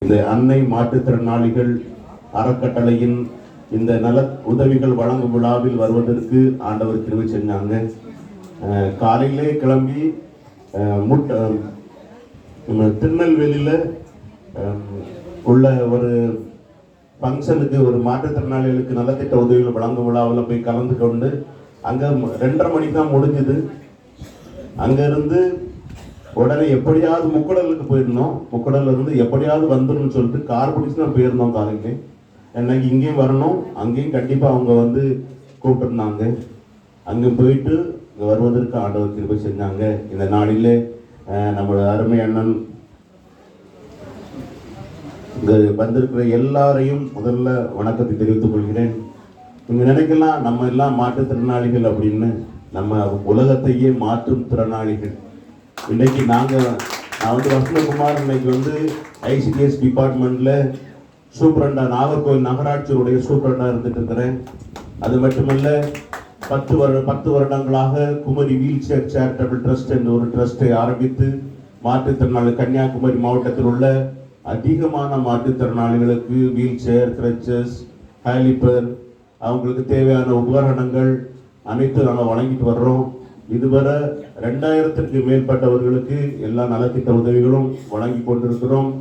இந்த அன்னை மாற்றுத்திறனாளிகள் அறக்கட்டளையின் இந்த நல உதவிகள் வழங்கும் விழாவில் வருவதற்கு ஆண்டவர் கிருபை செஞ்சாங்க. காலையிலே கிளம்பி திருநெல்வேலியில் உள்ள ஒரு ஃபங்க்ஷனுக்கு, ஒரு மாற்றுத்திறனாளிகளுக்கு நலத்திட்ட உதவிகள் வழங்கும் விழாவில் போய் கலந்து கொண்டு அங்கே 2:30 மணிக்கு தான் முடிஞ்சுது. அங்கேருந்து உடனே எப்படியாவது முக்கடலுக்கு போயிருந்தோம். முக்கடல்ல இருந்து எப்படியாவது வந்துடும் சொல்லிட்டு கார் பிடிச்சி தான் போயிருந்தோம் காலையிலே. எனக்கு இங்கேயும் வரணும், அங்கேயும் கண்டிப்பாக அவங்க வந்து கூப்பிட்டுருந்தாங்க. அங்கே போயிட்டு இங்கே வருவதற்கு ஆண்டவர் கிருபை செஞ்சாங்க. இந்த நாளிலே நம்மளோட அருமை அண்ணன் இங்கே வந்திருக்கிற எல்லாரையும் முதல்ல வணக்கத்தை தெரிவித்துக் கொள்கிறேன். நீங்கள் நினைக்கலாம் நம்ம எல்லாம் மாற்றுத்திறனாளிகள் அப்படின்னு. நம்ம உலகத்தையே மாற்றும் திறனாளிகள். இன்னைக்கு நான் வந்து வசந்தகுமார் இன்னைக்கு வந்து ஐசிடிஎஸ் டிபார்ட்மெண்ட்டில் சூப்பரண்டா, நாகர்கோவில் நகராட்சியுடைய சூப்பரண்டா இருந்துட்டு இருக்கிறேன். அது மட்டுமல்ல 10 வருடங்களாக Kumari wheel chair charitable trust என்ற ஒரு ட்ரஸ்ட்டை ஆரம்பித்து மாற்றுத்திறனாளி கன்னியாகுமரி மாவட்டத்தில் உள்ள அதிகமான மாற்றுத்திறனாளிகளுக்கு வீல் சேர், கிரச்சஸ், ஹேலிப்பர், அவங்களுக்கு தேவையான உபகரணங்கள் அனைத்தும் நாங்கள் வழங்கிட்டு வர்றோம். இதுவரை 2000க்கு மேற்பட்டவர்களுக்கு எல்லா நலத்திட்ட உதவிகளும் வழங்கி கொண்டிருக்கிறோம்.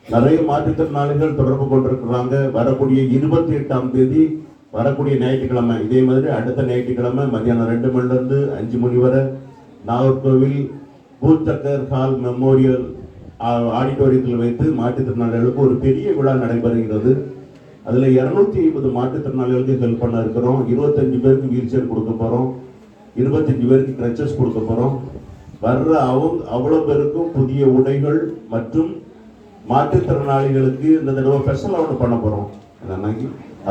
நிறைய மாற்றுத்திறனாளிகள் தொடர்பு கொண்டிருக்கிறாங்க. வரக்கூடிய 28ஆம் தேதி, வரக்கூடிய ஞாயிற்றுக்கிழமை, இதே மாதிரி அடுத்த ஞாயிற்றுக்கிழமை மத்தியானம் 2 மணிலிருந்து 5 மணி வரை நாகர்கோவில் பூத்தக்கர் ஹால் மெமோரியல் ஆடிட்டோரியத்தில் வைத்து மாற்றுத்திறனாளிகளுக்கு ஒரு பெரிய விழா நடைபெறுகிறது. அதில் 250 மாற்றுத்திறனாளிகளுக்கு ஹெல்ப் பண்ண இருக்கிறோம். 25 பேருக்கு வீல் சேர் கொடுக்க போகிறோம். 25 பேருக்கு கிரச்சஸ் கொடுக்க போகிறோம். வர்ற அவ்வளோ பேருக்கும் புதிய உடைகள் மற்றும் மாற்றுத்திறனாளிகளுக்கு இந்த தடவை ஸ்பெஷலாக ஒன்று பண்ண போகிறோம்.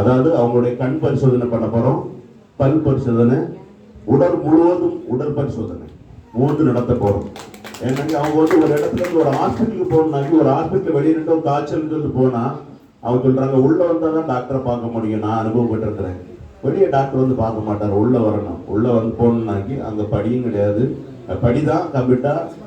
அதாவது அவங்களுடைய கண் பரிசோதனை பண்ண போகிறோம், பல் பரிசோதனை, உடல் முழுவதும் உடல் பரிசோதனை 3 நடத்த போகிறோம். ஏன்னா அவங்க வந்து ஒரு இடத்துல இருந்து ஒரு ஹாஸ்பிட்டலுக்கு போகணுன்னாக்கி, ஒரு ஹாஸ்பிட்டல் வெளியே நின்று காய்ச்சல் சொல்லி போனால் அவங்க சொல்கிறாங்க உள்ளே வந்தால் தான் டாக்டரை பார்க்க முடியும். நான் அனுபவப்பட்டிருக்கிறேன். வெளியே டாக்டர் வந்து பார்க்க மாட்டார், உள்ளே வரணும். உள்ளே வந்து போகணுன்னாக்கி அங்கே படியும் கிடையாது, படி தான் கம்ப்ளீட்டாக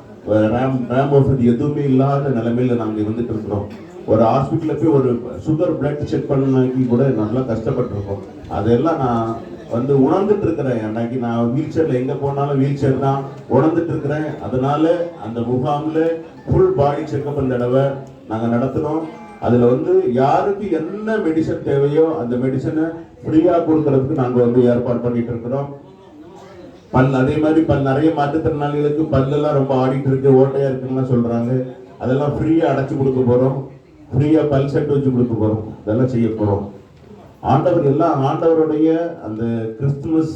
ரேம் வசதி எதுவுமே இல்லாத நிலைமையில் நாங்கள் இருந்துட்டு இருக்கிறோம். ஒரு ஹாஸ்பிட்டலில் போய் ஒரு சுகர் பிளட் செக் பண்ணாக்கி கூட நல்லா கஷ்டப்பட்டுருக்கோம். அதெல்லாம் நான் வந்து உணர்ந்துட்டு இருக்கிறேன். அன்னைக்கு நான் வீல் சேரில் எங்கே போனாலும் வீல் சேர் தான் உணர்ந்துட்டு இருக்கிறேன். அதனால அந்த முகாமில் ஃபுல் பாடி செக்அப் இந்த தடவை நாங்கள் நடத்தினோம். அதில் வந்து யாருக்கு என்ன மெடிசன் தேவையோ அந்த மெடிசனை ஃப்ரீயாக கொடுக்கறதுக்கு நாங்கள் வந்து ஏற்பாடு பண்ணிட்டு இருக்கிறோம். அதே மாதிரி நிறைய மாற்றுத்திறனாளிகளுக்கு பல்லெல்லாம் ரொம்ப ஆடிட்டு இருக்கு, ஓட்டையா இருக்குன்னா சொல்றாங்க. அதெல்லாம் ஃப்ரீயாக அடைச்சி கொடுக்க போகிறோம். ஃப்ரீயாக பல் செட் வச்சு கொடுக்க போகிறோம். இதெல்லாம் செய்ய போகிறோம். ஆண்டவருடைய அந்த கிறிஸ்துமஸ்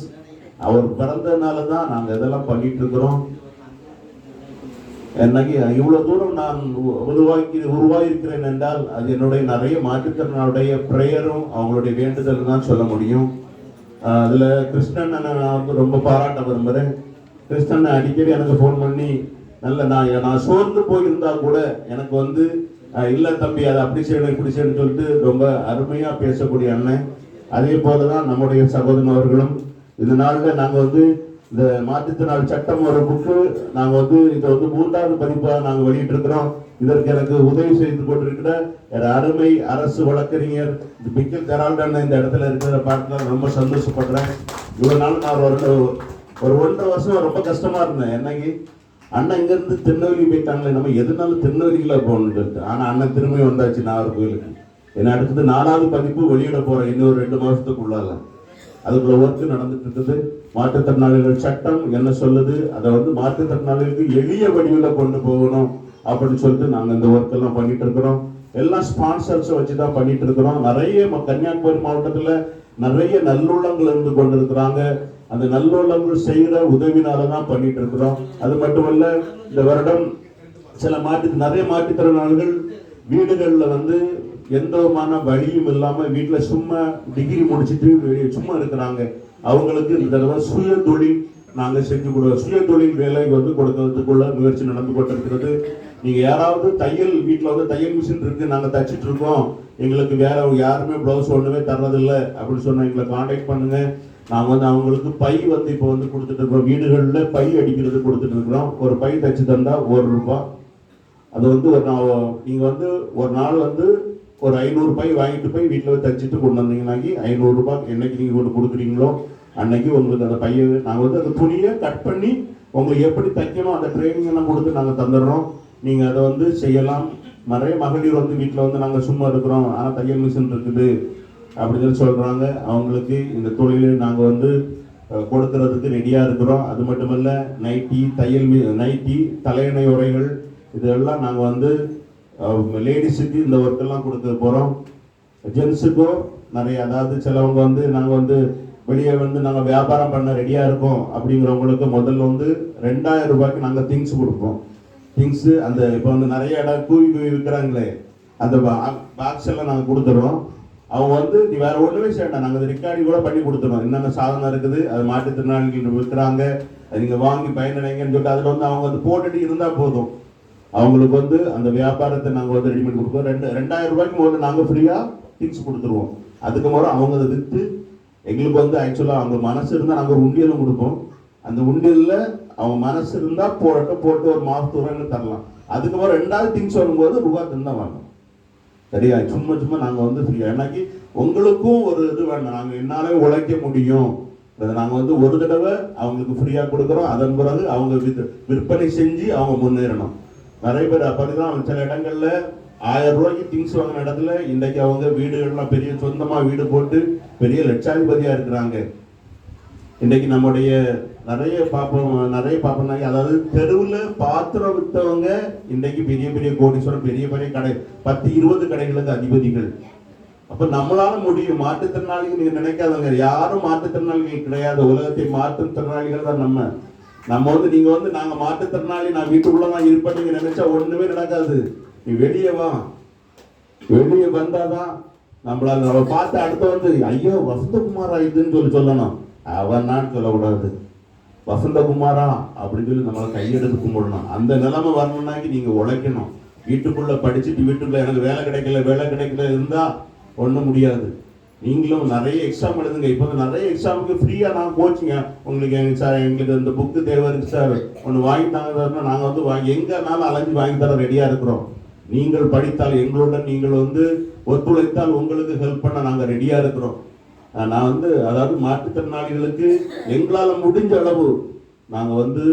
அவர் பிறந்ததுனால தான் நாங்கள் இதெல்லாம் பண்ணிட்டு இருக்கிறோம். என்னைக்கு இவ்வளோ தூரம் நான் உருவாகியிருக்கிறேன் என்றால் அது என்னுடைய நிறைய மாற்றுத்திறனாளுடைய ப்ரேயரும் அவங்களுடைய வேண்டுதல் தான் சொல்ல முடியும். அதில் கிருஷ்ணன் நான் வந்து ரொம்ப பாராட்ட விரும்புகிறேன். கிருஷ்ணன் அடிக்கடி எனக்கு ஃபோன் பண்ணி நான் சோர்ந்து போயிருந்தா கூட எனக்கு வந்து இல்லை தம்பி அதை அப்படி செய்யணும் இப்படி செய்யணும்னு சொல்லிட்டு ரொம்ப அருமையாக பேசக்கூடிய அண்ணன். அதே போல தான் நம்முடைய சகோதரன் அவர்களும் இந்த நாளில் நாங்கள் வந்து இந்த மாற்றுத்திறனாளி சட்டம் ஒரு புக்கு நாங்கள் வந்து இதை வந்து 3வது பதிப்பாக நாங்கள் வெளியிட்டு இருக்கிறோம். இதற்கு எனக்கு உதவி செய்து கொண்டிருக்கிற அருமை அரசு வழக்கறிஞர் பிக்கில் ஜெரால்ட் இந்த இடத்துல இருக்கிற பார்த்து ரொம்ப சந்தோஷப்படுறேன். இவ்வளோ நாள் நான் ஒரு 1.5 வருஷம் ரொம்ப கஷ்டமா இருந்தேன். என்னைக்கு அண்ணன் இங்கேருந்து திருநெல்வேலி போயிட்டாங்களே, நம்ம எதுனாலும் திருநெல்வேலியில் போகணும்னு சொல்லிட்டு. ஆனால் அண்ணன் திரும்பி வந்தாச்சு நாகர்கோவிலுக்கு. என்ன அடுத்தது 4வது பதிப்பு வெளியிட போகிறேன் இன்னொரு 2 மாதத்துக்குள்ளால. அதுக்குள்ள ஒர்க்கு நடந்துட்டு இருக்குது. மாற்றுத்திறனாளிகள் சட்டம் என்ன சொல்லுது, அதை வந்து மாற்றுத்திறனாளிகளுக்கு எளிய வடிவில் கொண்டு போகணும் அப்படின்னு சொல்லிட்டு நாங்கள் இந்த ஒர்க் எல்லாம் பண்ணிட்டு இருக்கிறோம். எல்லாம் ஸ்பான்சர்ஸை வச்சு தான் பண்ணிட்டு இருக்கிறோம். நிறைய கன்னியாகுமரி மாவட்டத்தில் நிறைய நல்லுள்ளங்கள் இருந்து கொண்டு இருக்கிறாங்க. அந்த நல்லுள்ளங்கள் செய்கிற உதவினால தான் பண்ணிட்டு இருக்கிறோம். அது மட்டுமல்ல, இந்த வருடம் நிறைய மாற்றுத்திறனாளிகள் வீடுகளில் வந்து எந்த விதமான வழியும் இல்லாமல் வீட்டில் சும்மா டிகிரி முடிச்சுட்டு சும்மா இருக்கிறாங்க. அவங்களுக்கு இந்த தடவை சுய தொழில் நாங்கள் செஞ்சு கொடுவோம். சுய தொழில் வேலை வந்து கொடுக்கறதுக்குள்ள முயற்சி நடந்து கொண்டிருக்கிறது. நீங்கள் யாராவது வீட்டில் வந்து தையல் மிஷின் இருக்குது, நாங்கள் தச்சுட்டு இருக்கோம், எங்களுக்கு வேற யாருமே ப்ளவுஸ் ஒன்றுமே தர்றதில்லை அப்படின்னு சொன்னால் எங்களை காண்டாக்ட் பண்ணுங்க. நாங்கள் வந்து அவங்களுக்கு பை வந்து இப்போ வந்து கொடுத்துட்டு இருக்கிறோம். வீடுகளில் பை அடிக்கிறது கொடுத்துட்டு இருக்கிறோம். ஒரு பை தச்சு தந்தால் 1 ரூபாய். அது வந்து நீங்கள் வந்து ஒரு நாள் வந்து ஒரு 500 பை வாங்கிட்டு போய் வீட்டில் தைச்சிட்டு கொண்டு வந்தீங்கன்னாக்கி 500 ரூபாய் என்னைக்கு நீங்கள் கொண்டு கொடுக்குறீங்களோ அன்னைக்கு உங்களுக்கு அந்த பையை நாங்கள் வந்து அந்த துணியை கட் பண்ணி உங்களுக்கு எப்படி தைக்கணும் அந்த ட்ரைனிங் எல்லாம் கொடுத்து நாங்கள் தந்துடுறோம். நீங்கள் அதை வந்து செய்யலாம். நிறைய மகளிர் வந்து வீட்டில் வந்து நாங்கள் சும்மா இருக்கிறோம், ஆனால் தையல் மிஷின் இருக்குது அப்படின்னு சொல்லி சொல்கிறாங்க. அவங்களுக்கு இந்த தொழிலை நாங்கள் வந்து கொடுக்கறதுக்கு ரெடியாக இருக்கிறோம். அது மட்டுமல்ல, நைட்டி, நைட்டி, தலையணை உரைகள் இதெல்லாம் நாங்கள் வந்து லேடிஸுக்கு இந்த ஒர்க்கெல்லாம் கொடுக்க போகிறோம். ஜென்ஸுக்கும் நிறைய, அதாவது சிலவங்க வந்து நாங்கள் வந்து வெளியே வந்து நாங்கள் வியாபாரம் பண்ண ரெடியாக இருக்கோம் அப்படிங்கிறவங்களுக்கு முதல்ல வந்து 2000 ரூபாய்க்கு நாங்கள் திங்ஸ் கொடுப்போம். திங்ஸு அந்த இப்போ வந்து நிறைய இடம் கூவி விற்கிறாங்களே அந்த பாக்ஸ் எல்லாம் நாங்கள் கொடுத்துட்றோம். அவங்க வந்து நீ வேற ஒன்றுமே செய்யணும், நாங்கள் ரெக்கார்டிங் கூட பண்ணி கொடுத்துருவோம். என்னென்ன சாதனம் இருக்குது, அது மாற்றுத்திறனாளிகள் விற்கிறாங்க, அது நீங்கள் வாங்கி பயனடைங்கன்னு சொல்லிட்டு அதில் வந்து அவங்க வந்து போட்டுட்டு இருந்தால் போதும். அவங்களுக்கு வந்து அந்த வியாபாரத்தை நாங்கள் வந்து ரெடிமேட் கொடுப்போம். 2000 ரூபாய்க்கு முதல்ல நாங்கள் ஃப்ரீயாக திங்ஸ் கொடுத்துருவோம். அதுக்கு முதல்ல அவங்க அதை விற்று எங்களுக்கு வந்து ஆக்சுவலாக அவங்க மனசு இருந்தால் நாங்கள் ஒரு உண்டியலும் கொடுப்போம். அந்த உண்டியலில் அவங்க மனசு இருந்தால் போட்டு ஒரு மாதத்தூரன்னு தரலாம். அதுக்கு முதல்ல 2வது திங்ஸ் வரும்போது ரூபா தான் வாங்கணும். சரியா? சும்மா நாங்கள் வந்து ஃப்ரீயாக, ஏன்னாக்கி உங்களுக்கும் ஒரு இது வேணும், நாங்கள் என்னாலே உழைக்க முடியும், நாங்கள் வந்து ஒரு தடவை அவங்களுக்கு ஃப்ரீயாக கொடுக்குறோம். அதன் பிறகு அவங்க விற்பனை செஞ்சு அவங்க முன்னேறணும். நிறைய பேர் அப்படிதான் சில இடங்கள்ல 1000 ரூபாய்க்கு திங்ஸ் வாங்கின இடத்துல இன்றைக்கு அவங்க வீடுகள்லாம் பெரிய சொந்தமாக வீடு போட்டு பெரிய லட்சாதிபதியாக இருக்கிறாங்க. இன்றைக்கு நம்முடைய நிறைய பார்ப்போம்னா, அதாவது தெருவில் பாத்திரம் விற்றவங்க இன்றைக்கு பெரிய பெரிய கோடீஸ்வரம், பெரிய பெரிய கடை 10-20 கடைகளுக்கு அதிபதிகள். அப்போ நம்மளால முடியும். மாற்றுத்திறனாளிகள் நீங்கள் நினைக்காதவங்க, யாரும் மாற்றுத்திறனாளிகள் கிடையாது. உலகத்தை மாற்றுத்திறனாளிகள் தான் நம்ம வந்து நீங்கள் வந்து நாங்கள் மாற்றுத்திறனாளி, நான் வீட்டுக்குள்ள தான் இருப்பேன் நீங்கள் நினைச்சா ஒன்றுமே நடக்காது. நீ வெளியே வா, வெளியே வந்தாதான் நம்மளால நம்ம பார்த்து அடுத்த வந்து ஐயோ வசந்தகுமாரா இதுன்னு சொல்லணும். அவனான்னு சொல்லக்கூடாது, வசந்தகுமாரா அப்படின்னு சொல்லி நம்மளை கையெடுத்து கும்பிடணும். அந்த நிலைமை வரணும்னாக்கி நீங்கள் உழைக்கணும். வீட்டுக்குள்ளே படிச்சுட்டு வீட்டுக்குள்ளே எனக்கு வேலை கிடைக்கல இருந்தால் ஒன்றும் முடியாது. நீங்களும் நிறைய எக்ஸாம் எழுதுங்க. இப்போ நிறைய எக்ஸாமுக்கு ஃப்ரீயாக நான் கோச்சிங்க. உங்களுக்கு சார் எங்களுக்கு இந்த புக்கு தேவை இருக்குது சார், ஒன்று வாங்கி தாங்க, நாங்கள் வந்து எங்கேனாலும் அலைஞ்சு வாங்கி தர ரெடியாக இருக்கிறோம். நீங்கள் படித்தால் எங்களுடன் நீங்கள் வந்து ஒத்துழைத்தால் உங்களுக்கு ஹெல்ப் பண்ண நாங்கள் ரெடியாக இருக்கிறோம். நான் வந்து அதாவது மாற்றுத்திறனாளிகளுக்கு எங்களால் முடிஞ்ச அளவு நாங்கள் வந்து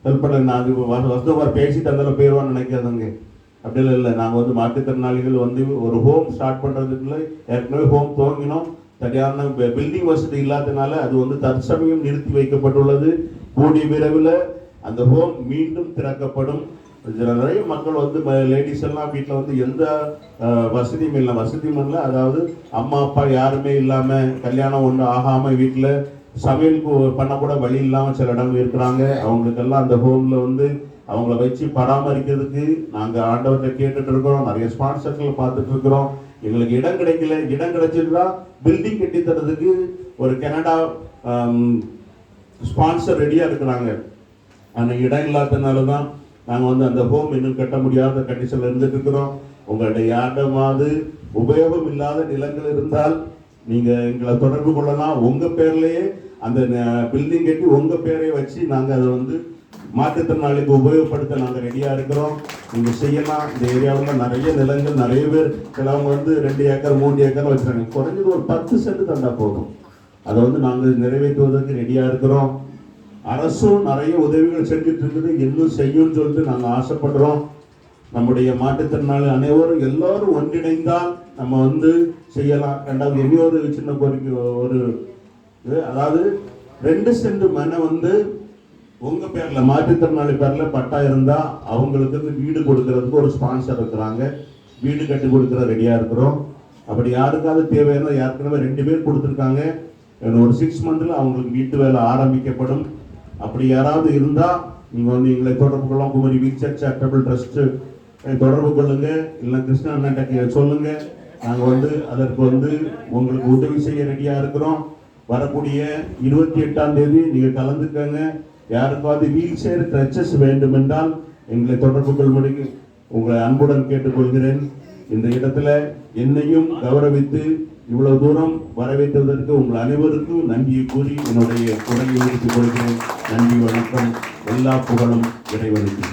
ஹெல்ப் பண்ண. நாங்கள் வசதமாக பேசிட்டு அதில் போயிடுவான்னு நினைக்காதங்க, அப்படிலாம் இல்லை. நாங்கள் வந்து மாற்றுத்திறனாளிகள் வந்து ஒரு ஹோம் ஸ்டார்ட் பண்ணுறதுக்குள்ள ஏற்கனவே ஹோம் துவங்கினோம். சரியான பில்டிங் வசதி இல்லாதனால அது வந்து தற்சமயம் நிறுத்தி வைக்கப்பட்டுள்ளது. கூடிய விரைவில் அந்த ஹோம் மீண்டும் திறக்கப்படும். நிறைய மக்கள் வந்து லேடிஸ் எல்லாம் வீட்டில் வந்து எந்த வசதியும் இல்லை, அதாவது அம்மா அப்பா யாருமே இல்லாமல் கல்யாணம் ஒன்று ஆகாமல் வீட்டில் சமையலுக்கு பண்ணக்கூட வழி இல்லாமல் சில இடங்கள் இருக்கிறாங்க. அவங்களுக்கெல்லாம் அந்த ஹோமில் வந்து அவங்கள வச்சு பராமரிக்கிறதுக்கு நாங்கள் ஆண்டவர்கிட்ட கேட்டுட்டு இருக்கிறோம். நிறைய ஸ்பான்சர்கள் பார்த்துட்டு இருக்கிறோம். எங்களுக்கு இடம் கிடைக்கல, இடம் கிடைச்சிருந்தா பில்டிங் கட்டி தரதுக்கு ஒரு கனடா ஸ்பான்சர் ரெடியாக இருக்கிறாங்க. ஆனால் இடம் இல்லாததுனால தான் நாங்கள் வந்து அந்த ஹோம் இன்னும் கட்ட முடியாத கண்டிஷனில் இருந்துட்டு இருக்கிறோம். உங்களுடைய யாருமாவது உபயோகம் இல்லாத நிலங்கள் இருந்தால் நீங்கள் எங்களை தொடர்பு கொள்ளலாம். உங்கள் பேர்லேயே அந்த பில்டிங் கட்டி உங்கள் பேரை வச்சு நாங்கள் அதை வந்து மாற்றுத்திறனாளிக்கு உபயோகப்படுத்த நாங்கள் ரெடியாக இருக்கிறோம். நீங்கள் செய்யலாம். இந்த ஏரியாவில் நிறைய நிலங்கள், நிறைய பேர் சிலவங்க வந்து 2 ஏக்கர் 3 ஏக்கர் வச்சுருக்காங்க. குறைஞ்சது ஒரு 10 சென்ட் தந்தால் போதும். அதை வந்து நாங்கள் நிறைவேற்றுவதற்கு ரெடியாக இருக்கிறோம். அரசும் நிறைய உதவிகள் செஞ்சுட்டு இருக்குது, இன்னும் செய்யும்னு சொல்லிட்டு நாங்கள் ஆசைப்படுறோம். நம்முடைய மாற்றுத்திறனாளி அனைவரும் எல்லாரும் ஒன்றிணைந்தால் நம்ம வந்து செய்யலாம். 2வது இன்னொரு சின்ன கோரிக்கை, ஒரு அதாவது 2 சென்ட் மனை வந்து உங்க பேர்ல மாற்றுத்திறனாளி பேர்ல பட்டா இருந்தா அவங்களுக்கு வீடு கொடுக்கறதுக்கு ஒரு ஸ்பான்சர் இருக்கிறாங்க. வீடு கட்டி கொடுக்கற ரெடியா இருக்கிறோம். அப்படி யாருக்காவது தேவையான ஏற்கனவே 2 பேர் கொடுத்துருக்காங்க. ஒரு 6 மந்த்ல அவங்களுக்கு வீட்டு வேலை ஆரம்பிக்கப்படும். அப்படி யாராவது இருந்தா நீங்க வந்து எங்களை தொடர்பு கொள்ளலாம். குமரி வீல்சேர் சேரிட்டபிள் ட்ரஸ்ட் தொடர்பு கொள்ளுங்க, இல்லை கிருஷ்ணா அண்ணாட்ட சொல்லுங்க. நாங்கள் வந்து அதற்கு வந்து உங்களுக்கு உதவி செய்ய ரெடியா இருக்கிறோம். வரக்கூடிய 28ஆம் தேதி நீங்க கலந்துக்கங்க. யாருக்காவது வீல் சேர் கிரச்சஸ் வேண்டும் என்றால் எங்களை தொடர்பு கொள்ளும்படி உங்களை அன்புடன் கேட்டுக்கொள்கிறேன். இந்த இடத்துல என்னையும் கௌரவித்து இவ்வளவு தூரம் வரவேற்றதற்கு உங்கள் அனைவருக்கும் நன்றியை கூறி என்னுடைய உரையை முடித்துக் கொள்கிறேன். நன்றி, வணக்கம். எல்லா புகழும் இறைவனுக்கு.